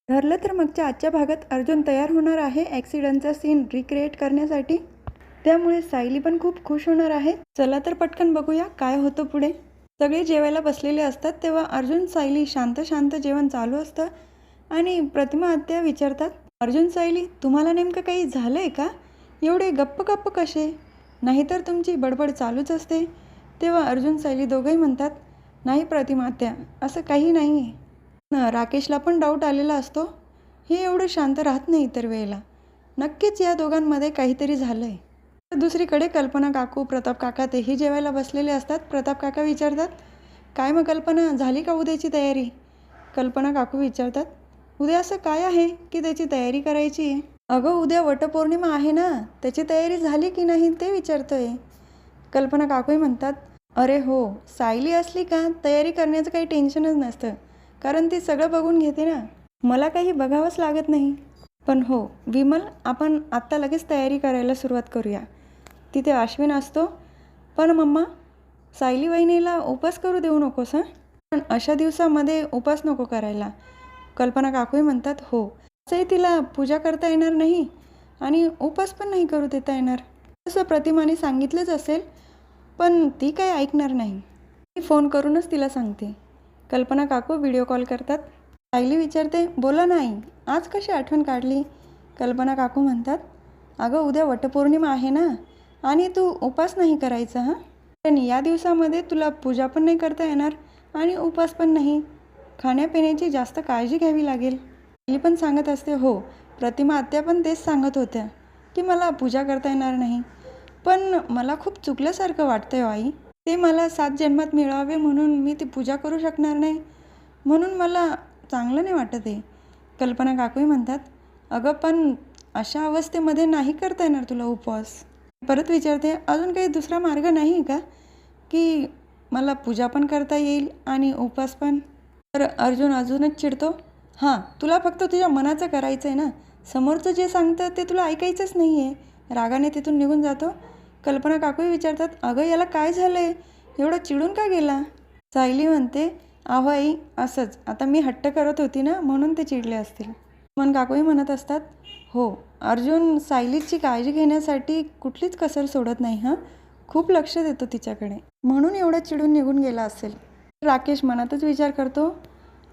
ठरलं तर मागच्या आजच्या भागात अर्जुन तयार होणार आहे ॲक्सिडेंटचा सीन रिक्रिएट करण्यासाठी. त्यामुळे सायली पण खूप खुश होणार आहे. चला तर पटकन बघूया काय होतं पुढे. सगळे जेवायला बसलेले असतात तेव्हा अर्जुन सायली शांत शांत जेवण चालू असतं आणि प्रतिमा आत्या विचारतात, अर्जुन सायली तुम्हाला नेमकं काही झालं आहे का? एवढे गप्प गप्प कसे? नाहीतर तुमची बडबड चालूच असते. तेव्हा अर्जुन सायली दोघंही म्हणतात, नाही प्रतिमा आत्या, असं काही नाही आहे. राकेशला पण डाऊट आलेला असतो. हे एवढं शांत राहत नाही इतर वेळेला. नक्कीच या दोघांमध्ये काहीतरी झालं आहे. दुसरीकडे कल्पना काकू, प्रताप काका तेही जेवायला बसलेले असतात. प्रताप काका विचारतात, काय मग कल्पना, झाली का उद्याची तयारी? कल्पना काकू विचारतात, उद्या असं काय आहे की त्याची तयारी करायची आहे? अगं उद्या वटपौर्णिमा आहे ना, त्याची तयारी झाली की नाही ते विचारतोय. कल्पना काकूही म्हणतात, अरे हो, सायली असली का तयारी करण्याचं काही टेन्शनच नसतं, कारण ती सगळं बघून घेते ना, मला काही बघावंच लागत नाही. पण हो विमल, आपण आत्ता लगेच तयारी करायला सुरुवात करूया. तिथे अश्विन असतो. पण मम्मा, सायली वहिनीला उपास करू देऊ नकोस हां. पण अशा दिवसामध्ये उपास नको करायला. कल्पना काकूही म्हणतात, हो असंही तिला पूजा करता येणार नाही आणि उपास पण नाही करू देता येणार. तसं प्रतिमाने सांगितलंच असेल, पण ती काही ऐकणार नाही. मी फोन करूनच तिला सांगते. कल्पना काकू व्हिडिओ कॉल करतात. सायली विचारते, बोला नाही, आज कशी आठवण काढली? कल्पना काकू म्हणतात, अगं उद्या वटपौर्णिमा आहे ना, आणि तू उपास नाही करायचा हां. पण या दिवसामध्ये तुला पूजा पण नाही करता येणार आणि उपास पण नाही. खाण्यापिण्याची जास्त काळजी घ्यावी लागेल. सायली पण सांगत असते, हो प्रतिमा आत्या पण तेच सांगत होत्या की मला पूजा करता येणार नाही. पण मला खूप चुकल्यासारखं वाटतंय आई. ते मला 7 जन्मात मिळावे म्हणून मी ती पूजा करू शकणार नाही, म्हणून मला चांगलं नाही वाटत आहे. कल्पना काकूही म्हणतात, अगं पण अशा अवस्थेमध्ये नाही करता येणार तुला उपवास. परत विचारते, अजून काही दुसरा मार्ग नाही का की मला पूजा पण करता येईल आणि उपवास पण? तर अर्जुन अजूनच चिडतो, हां तुला फक्त तुझ्या मनाचं करायचं आहे ना, समोरचं जे सांगतं ते तुला ऐकायचंच नाही आहे. रागाने तिथून निघून जातो. कल्पना काकूही विचारतात, अगं याला काय झालं आहे, एवढं चिडून का गेला? सायली म्हणते, अहो आई असंच, आता मी हट्ट करत होती ना म्हणून ते चिडले असतील. मन काकूही म्हणत असतात, हो अर्जुन सायलीची काळजी घेण्यासाठी कुठलीच कसर सोडत नाही हां, खूप लक्ष देतो तिच्याकडे, म्हणून एवढं चिडून निघून गेला असेल. राकेश मनातच विचार करतो,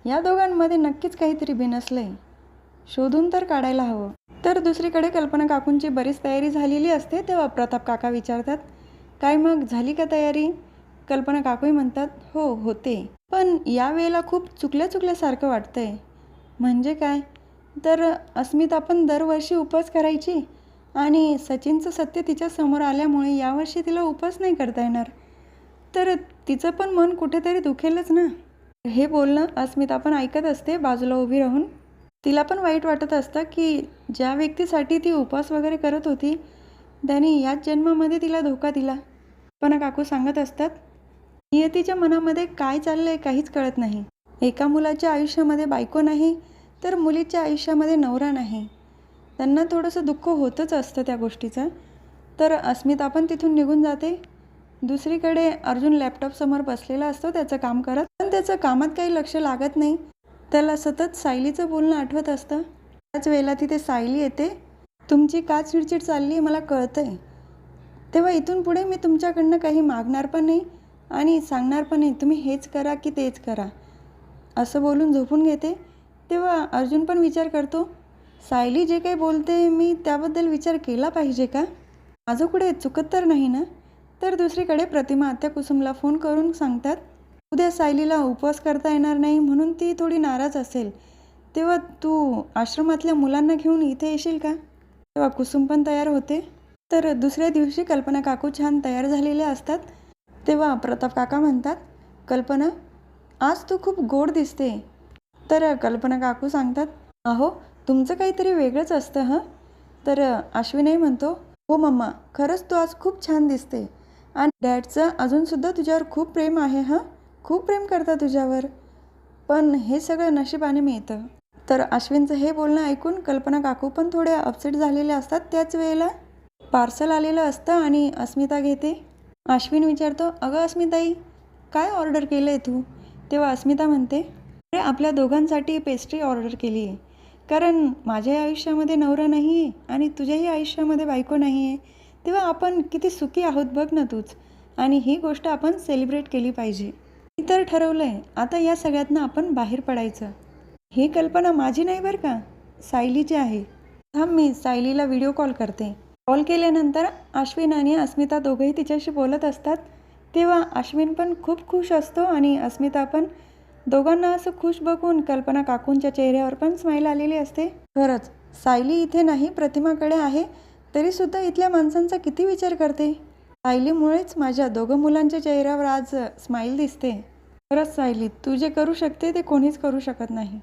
या दोघांमध्ये नक्कीच काहीतरी बिनसलं आहे, शोधून तर काढायला हवं. तर दुसरीकडे कल्पना काकूंची बरीच तयारी झालेली असते. तेव्हा प्रताप काका विचारतात, काय मग झाली का तयारी? कल्पना काकूही म्हणतात, हो होते, पण यावेळेला खूप चुकल्यासारखं वाटतंय. म्हणजे काय? तर अस्मिता पण दरवर्षी उपवास करायची आणि सचिनचं सत्य तिच्या समोर आल्यामुळे यावर्षी तिला उपवास नाही करता येणार, तर तिचं पण मन कुठेतरी दुखेलच ना. हे बोलणं अस्मिता पण ऐकत असते बाजूला उभी राहून. तिला पण वाईट वाटत असतं की ज्या व्यक्तीसाठी ती उपवास वगैरे करत होती त्याने याच जन्मामध्ये तिला धोका दिला. पण काकू सांगत असतात, नियतीच्या मनामध्ये काय चाललं आहे काहीच कळत नाही. एका मुलाच्या आयुष्यामध्ये बायको नाही, तर मुलीच्या आयुष्यामध्ये नवरा नाही. त्यांना थोडंसं दुःख होतच असतं त्या गोष्टीचं. तर अस्मिता पण तिथून निघून जाते. दुसरीकडे अर्जुन लॅपटॉपसमोर बसलेला असतो त्याचं काम करत, पण त्याचं कामात काही लक्ष लागत नाही. त्याला सतत सायलीचं बोलणं आठवत असतं. त्याच वेळेला तिथे सायली येते, तुमची का चिडचिड चालली आहे मला कळतं आहे. तेव्हा इथून पुढे मी तुमच्याकडनं काही मागणार पण नाही आणि सांगणार पण नाही, तुम्ही हेच करा की तेच करा, असं बोलून झोपून घेते. तेव्हा अर्जुन पण विचार करतो, सायली जे काही बोलते मी त्याबद्दल विचार केला पाहिजे का? माझं कुठे चुकत तर नाही ना? तर दुसरीकडे प्रतिमा आत्या कुसुमला फोन करून सांगतात, उद्या सायलीला उपवास करता येणार नाही म्हणून ती थोडी नाराज असेल, तेव्हा तू आश्रमातल्या मुलांना घेऊन इथे येशील का? तेव्हा कुसुम पण तयार होते. तर दुसऱ्या दिवशी कल्पना काकू छान तयार झालेल्या असतात. तेव्हा प्रताप काका म्हणतात, कल्पना आज तू खूप गोड दिसते. तर कल्पना काकू सांगतात, अहो तुमचं काहीतरी वेगळंच असतं हां. तर अश्विनही म्हणतो, हो मम्मा खरंच तू आज खूप छान दिसते आणि डॅडचं अजूनसुद्धा तुझ्यावर खूप प्रेम आहे हां, खूप प्रेम करता तुझ्यावर, पण हे सगळं नशिबाने मिळतं. तर अश्विनचं हे बोलणं ऐकून कल्पना काकू पण थोड्या अपसेट झालेल्या असतात. त्याच वेळेला पार्सल आलेलं असतं आणि अस्मिता घेते. अश्विन विचारतो, अगं अस्मिताई काय ऑर्डर केलं आहे तू? तेव्हा अस्मिता म्हणते, अरे आपल्या दोघांसाठी पेस्ट्री ऑर्डर केली आहे. कारण माझ्याही आयुष्यामध्ये नवरा नाही आहे आणि तुझ्याही आयुष्यामध्ये बायको नाही आहे, तेव्हा आपण किती सुखी आहोत बघ ना तूच. आणि ही गोष्ट आपण सेलिब्रेट केली पाहिजे. मी तर ठरवलं आहे आता या सगळ्यातनं आपण बाहेर पडायचं. ही कल्पना माझी नाही बरं का, सायलीची आहे. थांब, मी सायलीला व्हिडिओ कॉल करते. कॉल केल्यानंतर अश्विन आणि अस्मिता दोघंही तिच्याशी बोलत असतात. तेव्हा अश्विन पण खूप खुश असतो आणि अस्मिता पण. दोघांना असं खुश बघून कल्पना काकूंच्या चेहऱ्यावर पण स्माईल आलेली असते. खरंच सायली इथे नाही, प्रतिमाकडे आहे, तरीसुद्धा इथल्या माणसांचा किती विचार करते. सायलीमुळेच माझ्या दोघं मुलांच्या चेहऱ्यावर आज स्माईल दिसते. खरंच सायली, तू जे करू शकते ते कोणीच करू शकत नाही.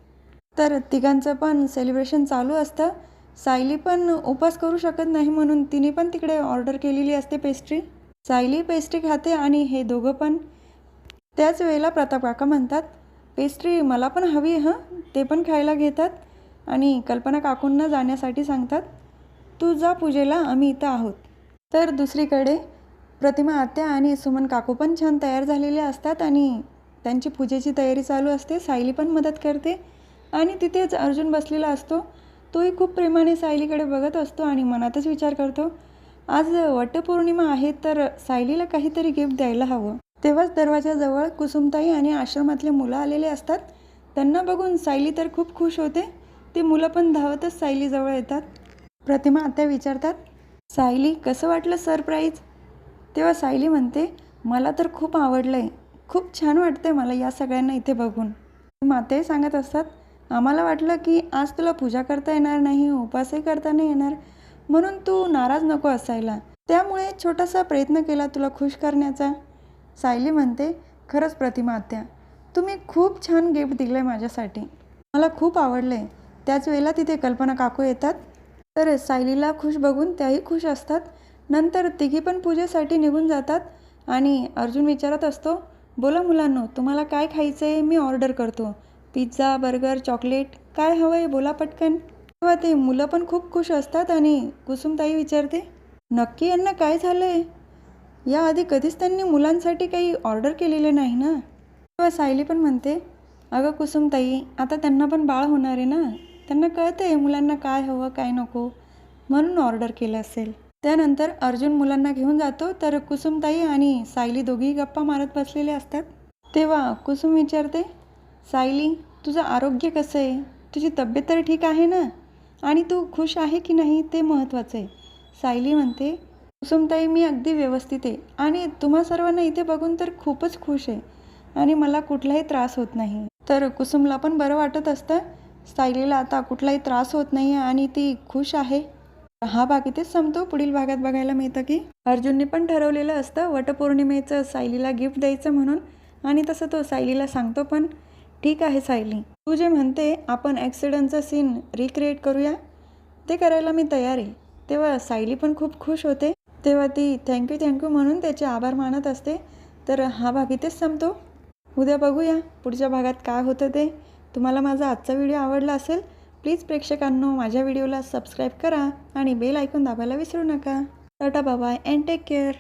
तर तिघांचं पण सेलिब्रेशन चालू असतं. सायली पण उपास करू शकत नाही म्हणून तिने पण तिकडे ऑर्डर केलेली असते पेस्ट्री. सायली पेस्ट्री खाते आणि हे दोघं पण. त्याच वेळेला प्रताप काका म्हणतात, पेस्ट्री मला पण हवी हां. ते पण खायला घेतात आणि कल्पना काकूंना जाण्यासाठी सांगतात, तू जा पूजेला, आम्ही इथं आहोत. तर दुसरीकडे प्रतिमा आत्या आणि सुमन काकू पण छान तयार झालेले असतात आणि त्यांची पूजेची तयारी चालू असते. सायली पण मदत करते आणि तिथेच अर्जुन बसलेला असतो. तोही खूप प्रेमाने सायलीकडे बघत असतो आणि मनातच विचार करतो, आज वटपौर्णिमा आहे तर सायलीला काहीतरी गिफ्ट द्यायला हवं. तेव्हाच दरवाजाजवळ कुसुमताई आणि आश्रमातले मुलं आलेले असतात. त्यांना बघून सायली तर खूप खुश होते. ती मुलं पण धावतच सायलीजवळ येतात. प्रतिमा आत्या विचारतात, सायली कसं वाटलं सरप्राईज? तेव्हा सायली म्हणते, मला तर खूप आवडलं आहे, खूप छान वाटते मला या सगळ्यांना इथे बघून. मातेही सांगत असतात, आम्हाला वाटलं की आज तुला पूजा करता येणार नाही, उपवासही करता नाही येणार, म्हणून तू नाराज नको असायला, त्यामुळे छोटासा प्रयत्न केला तुला खुश करण्याचा. सायली म्हणते, खरंच प्रतिमा आत्या, तुम्ही खूप छान गिफ्ट दिलं आहे माझ्यासाठी, मला खूप आवडलं आहे. त्याच वेळेला तिथे कल्पना काकू येतात. तर सायलीला खुश बघून त्याही खुश असतात. नंतर तिघी पण पूजेसाठी निघून जातात आणि अर्जुन विचारत असतो, बोला मुलांनो, तुम्हाला काय खायचं आहे, मी ऑर्डर करतो. पिझ्झा, बर्गर, चॉकलेट, काय हवं आहे बोला पटकन. तेव्हा ते मुलं पण खूप खुश असतात आणि कुसुमताई विचारते, नक्की यांना काय झालं आहे? याआधी कधीच त्यांनी मुलांसाठी काही ऑर्डर केलेले नाही ना. तेव्हा सायली पण म्हणते, अगं कुसुमताई, आता त्यांना पण बाळ होणार आहे ना, त्यांना कळतं आहे मुलांना काय हवं काय नको, म्हणून ऑर्डर केलं असेल. त्यानंतर अर्जुन मुलांना घेऊन जातो. तर कुसुमताई आणि सायली दोघीही गप्पा मारत बसलेले असतात. तेव्हा कुसुम विचारते, सायली, तुझं आरोग्य कसं आहे, तुझी तब्येत तर ठीक आहे ना, आणि तू खुश आहे की नाही ते महत्त्वाचं आहे. सायली म्हणते, कुसुमताई, मी अगदी व्यवस्थित आहे आणि तुम्हा सर्वांना इथे बघून तर खूपच खुश आहे आणि मला कुठलाही त्रास होत नाही. तर कुसुमला पण बरं वाटत असतं, सायलीला आता कुठलाही त्रास होत नाही आहे आणि ती खुश आहे. हा भाग इथेच संपतो. पुढील भागात बघायला मिळतं की अर्जुनने पण ठरवलेलं असतं वटपौर्णिमेचं सायलीला गिफ्ट द्यायचं म्हणून, आणि तसं तो सायलीला सांगतो पण. ठीक आहे सायली, तू जे म्हणते आपण ॲक्सिडेंटचा सीन रिक्रिएट करूया, ते करायला मी तयार आहे. तेव्हा सायली पण खूप खुश होते. तेव्हा ती थँक्यू म्हणून त्याचे आभार मानत असते. तर हा भाग इथेच संपतो. उद्या बघूया पुढच्या भागात काय होतं ते. तुम्हाला माझा आजचा व्हिडिओ आवडला असेल, प्लीज प्रेक्षकांनो माझ्या व्हिडिओला सबस्क्राईब करा आणि बेल आयकॉन दाबायला विसरू नका. Tata, bye bye and take care.